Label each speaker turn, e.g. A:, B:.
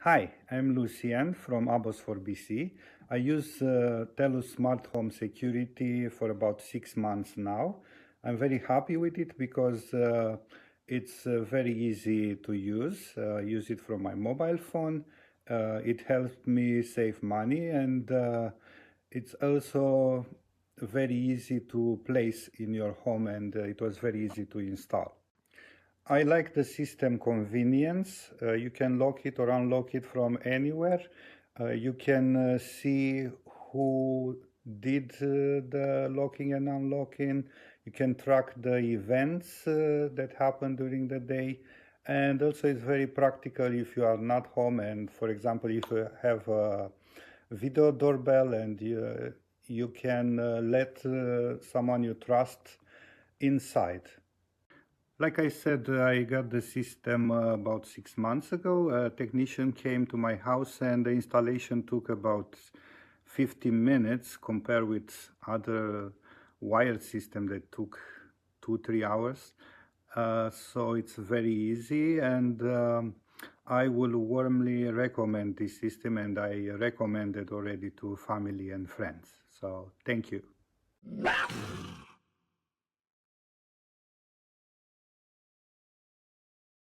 A: Hi, I'm Lucian from Abos4BC. I use TELUS Smart Home Security for about 6 months now. I'm very happy with it because it's very easy to use. Use it from my mobile phone. It helps me save money, and it's also very easy to place in your home, and it was very easy to install. I like the system convenience. You can lock it or unlock it from anywhere. You can see who did the locking and unlocking. You can track the events that happen during the day. And also, it's very practical if you are not home. And for example, if you have a video doorbell and you can let someone you trust inside. Like I said, I got the system about 6 months ago. A technician came to my house and the installation took about 15 minutes compared with other wired system that took 2-3 hours. So it's very easy, and I will warmly recommend this system, and I recommend it already to family and friends. So thank you.